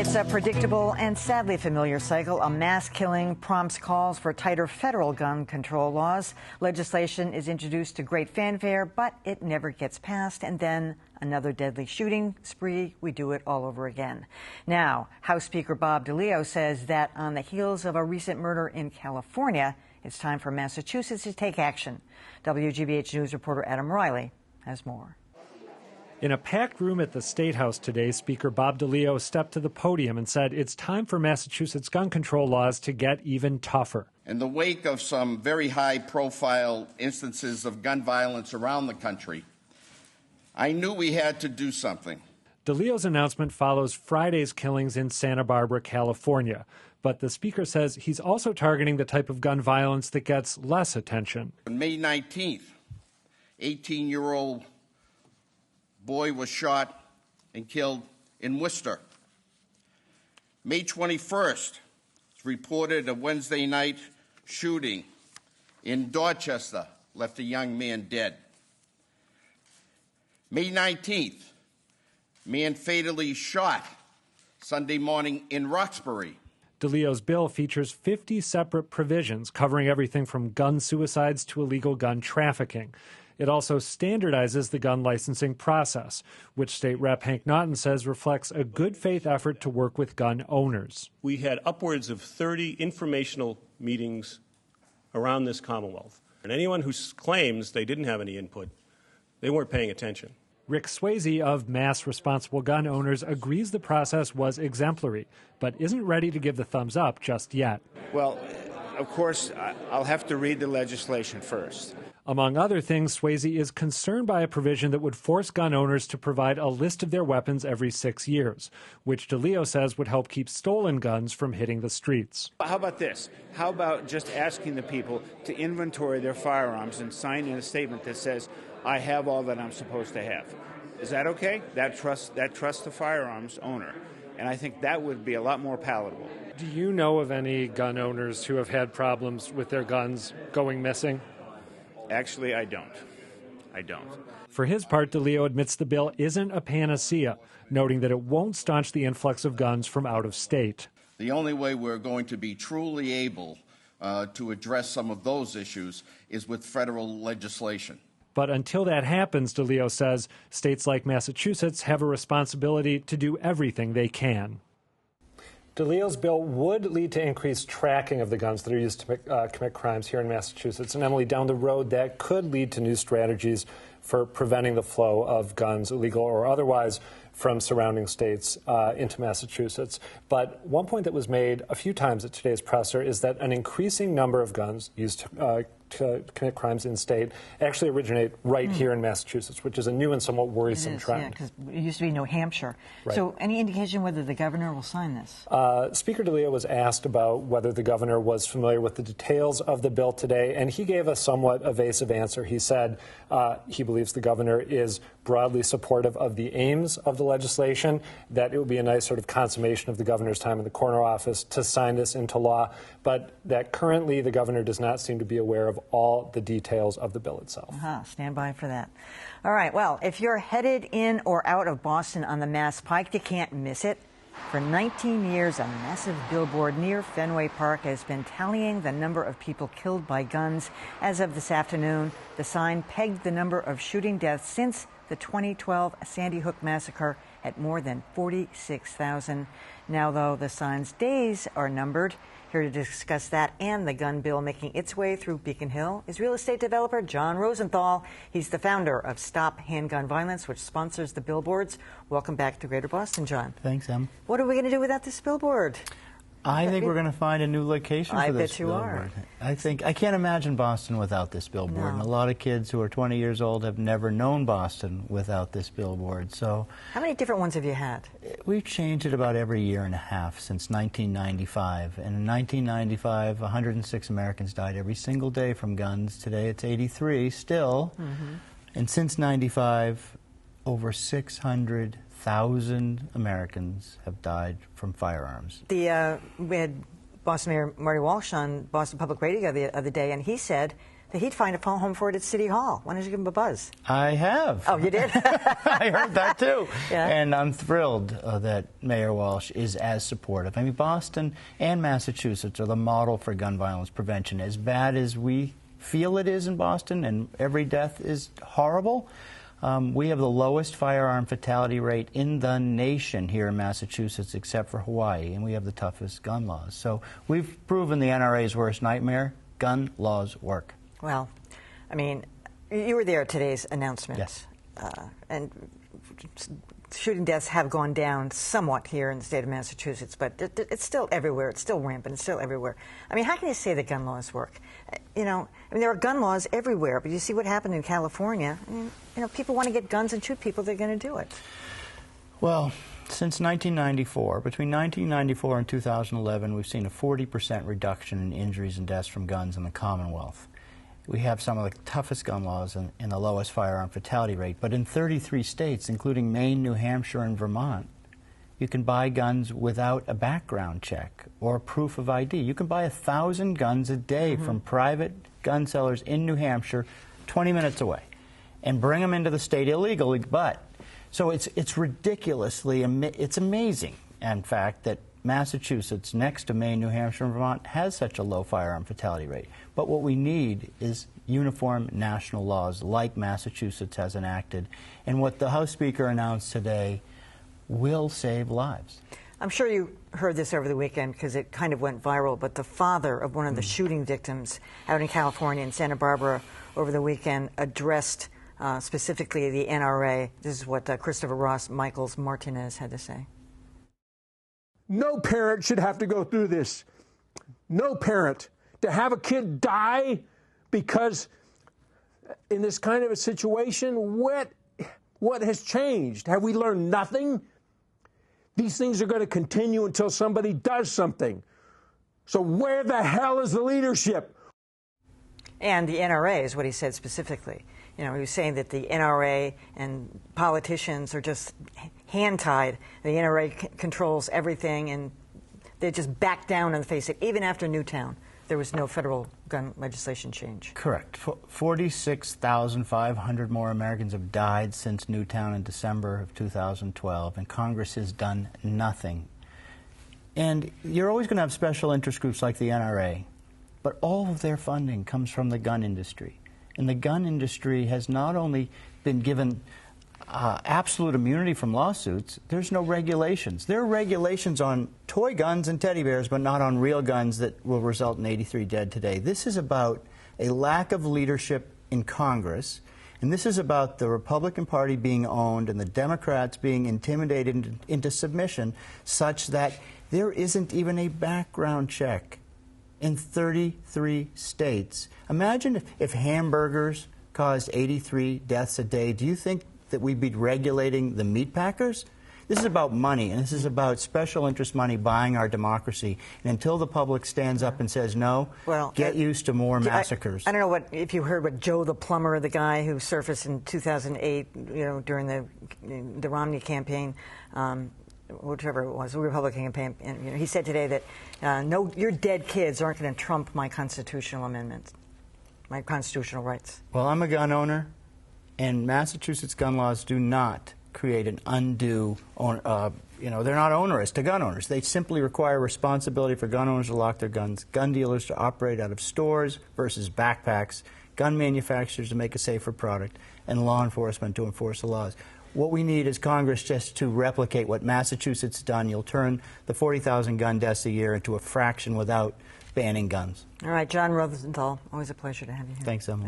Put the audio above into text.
It's a predictable and sadly familiar cycle. A mass killing prompts calls for tighter federal gun control laws. Legislation is introduced to great fanfare, but it never gets passed. And then another deadly shooting spree. We do it all over again. Now, House Speaker Bob DeLeo says that on the heels of a recent murder in California, it's time for Massachusetts to take action. WGBH News reporter Adam Riley has more. In a packed room at the State House today, Speaker Bob DeLeo stepped to the podium and said it's time for Massachusetts gun control laws to get even tougher. In the wake of some very high-profile instances of gun violence around the country, I knew we had to do something. DeLeo's announcement follows Friday's killings in Santa Barbara, California. But the Speaker says he's also targeting the type of gun violence that gets less attention. On May 19th, 18-year-old boy was shot and killed in Worcester. May 21st, it's reported a Wednesday night shooting in Dorchester left a young man dead. May 19th, man fatally shot Sunday morning in Roxbury. DeLeo's bill features 50 separate provisions covering everything from gun suicides to illegal gun trafficking. It also standardizes the gun licensing process, which State Rep Hank Naughton says reflects a good faith effort to work with gun owners. We had upwards of 30 informational meetings around this Commonwealth. And anyone who claims they didn't have any input, they weren't paying attention. Rick Swayze of Mass Responsible Gun Owners agrees the process was exemplary, but isn't ready to give the thumbs up just yet. Well, of course, I'll have to read the legislation first. Among other things, Swayze is concerned by a provision that would force gun owners to provide a list of their weapons every 6 years, which DeLeo says would help keep stolen guns from hitting the streets. How about this? How about just asking the people to inventory their firearms and sign in a statement that says, I have all that I'm supposed to have? Is that okay? That trusts the firearms owner. And I think that would be a lot more palatable. Do you know of any gun owners who have had problems with their guns going missing? Actually, I don't. For his part, DeLeo admits the bill isn't a panacea, noting that it won't staunch the influx of guns from out of state. The only way we're going to be truly able to address some of those issues is with federal legislation. But until that happens, DeLeo says, states like Massachusetts have a responsibility to do everything they can. DeLeo's bill would lead to increased tracking of the guns that are used to commit crimes here in Massachusetts. And Emily, down the road, that could lead to new strategies for preventing the flow of guns, illegal or otherwise, from surrounding states into Massachusetts. But one point that was made a few times at today's presser is that an increasing number of guns used to commit crimes in state actually originate right here in Massachusetts, which is a new and somewhat worrisome trend. Yeah, because it used to be New Hampshire. Right. So any indication whether the governor will sign this? Speaker DeLeo was asked about whether the governor was familiar with the details of the bill today, and he gave a somewhat evasive answer. He said he believes the governor is broadly supportive of the aims of the legislation, that it would be a nice sort of consummation of the governor's time in the corner office to sign this into law, but that currently the governor does not seem to be aware of all the details of the bill itself. Stand by for that. All right, well, if you're headed in or out of Boston on the Mass Pike, you can't miss it. For 19 years, a massive billboard near Fenway Park has been tallying the number of people killed by guns. As of this afternoon, the sign pegged the number of shooting deaths since the 2012 Sandy Hook massacre at more than 46,000. Now, though, the sign's days are numbered. Here to discuss that and the gun bill making its way through Beacon Hill is real estate developer John Rosenthal. He's the founder of Stop Handgun Violence, which sponsors the billboards. Welcome back to Greater Boston, John. Thanks, Em. What are we going to do without this billboard? I think we're going to find a new location for this bet you billboard. are. I can't imagine Boston without this billboard. No. And a lot of kids who are 20 years old have never known Boston without this billboard. So how many different ones have you had? We've changed it about every year and a half since 1995. And in 1995, 106 Americans died every single day from guns. Today it's 83 still. And since 95, over 600,000 Americans have died from firearms. We had Boston Mayor Marty Walsh on Boston Public Radio the other day, and he said that he'd find a home for it at City Hall. Why don't you give him a buzz? I have. Oh, you did? I heard that too. Yeah. And I'm thrilled that Mayor Walsh is as supportive. I mean, Boston and Massachusetts are the model for gun violence prevention. As bad as we feel it is in Boston, and every death is horrible, we have the lowest firearm fatality rate in the nation here in Massachusetts, except for Hawaii, and we have the toughest gun laws. So we've proven the NRA's worst nightmare. Gun laws work. Well, I mean, you were there at today's announcement. Yes. And shooting deaths have gone down somewhat here in the state of Massachusetts, but it's still everywhere. It's still rampant. It's still everywhere. I mean, how can you say that gun laws work? You know, I mean, there are gun laws everywhere, but you see what happened in California. I mean, you know, people want to get guns and shoot people. They're going to do it. Well, since 1994, between 1994 and 2011, we've seen a 40% reduction in injuries and deaths from guns in the Commonwealth. We have some of the toughest gun laws and the lowest firearm fatality rate. But in 33 states, including Maine, New Hampshire, and Vermont, you can buy guns without a background check or proof of ID. You can buy 1,000 guns a day from private gun sellers in New Hampshire, 20 minutes away, and bring them into the state illegally. But so it's ridiculously, it's amazing, in fact, that Massachusetts, next to Maine, New Hampshire, and Vermont, has such a low firearm fatality rate. But what we need is uniform national laws like Massachusetts has enacted. And what the House Speaker announced today will save lives. I'm sure you heard this over the weekend because it kind of went viral, but the father of one of the shooting victims out in California in Santa Barbara over the weekend addressed specifically the NRA. This is what Christopher Ross Michaels Martinez had to say. No parent should have to go through this. No parent. To have a kid die because in this kind of a situation, what has changed? Have we learned nothing? These things are going to continue until somebody does something. So where the hell is the leadership? And the NRA is what he said specifically. You know, he was saying that the NRA and politicians are just hand-tied. The NRA controls everything, and they just back down on the face of it. Even after Newtown, there was no federal gun legislation change. Correct. 46,500 more Americans have died since Newtown in December of 2012, and Congress has done nothing. And you're always going to have special interest groups like the NRA, but all of their funding comes from the gun industry. And the gun industry has not only been given absolute immunity from lawsuits, there's no regulations. There are regulations on toy guns and teddy bears, but not on real guns that will result in 83 dead today. This is about a lack of leadership in Congress, and this is about the Republican Party being owned and the Democrats being intimidated into submission such that there isn't even a background check in 33 states. Imagine if hamburgers caused 83 deaths a day. Do you think that we'd be regulating the meat packers? This is about money, and this is about special interest money buying our democracy. And until the public stands up and says no, well, get used to more massacres. I don't know if you heard what Joe the plumber, the guy who surfaced in 2008, you know, during the Romney campaign, whichever it was, the Republican campaign, and, you know, he said today that no, your dead kids aren't going to trump my constitutional amendments, my constitutional rights. Well, I'm a gun owner, and Massachusetts gun laws do not create an undue, you know, they're not onerous to gun owners. They simply require responsibility for gun owners to lock their guns, gun dealers to operate out of stores versus backpacks, gun manufacturers to make a safer product, and law enforcement to enforce the laws. What we need is Congress just to replicate what Massachusetts has done. You'll turn the 40,000 gun deaths a year into a fraction without banning guns. All right, John Rosenthal, always a pleasure to have you here. Thanks, Emily.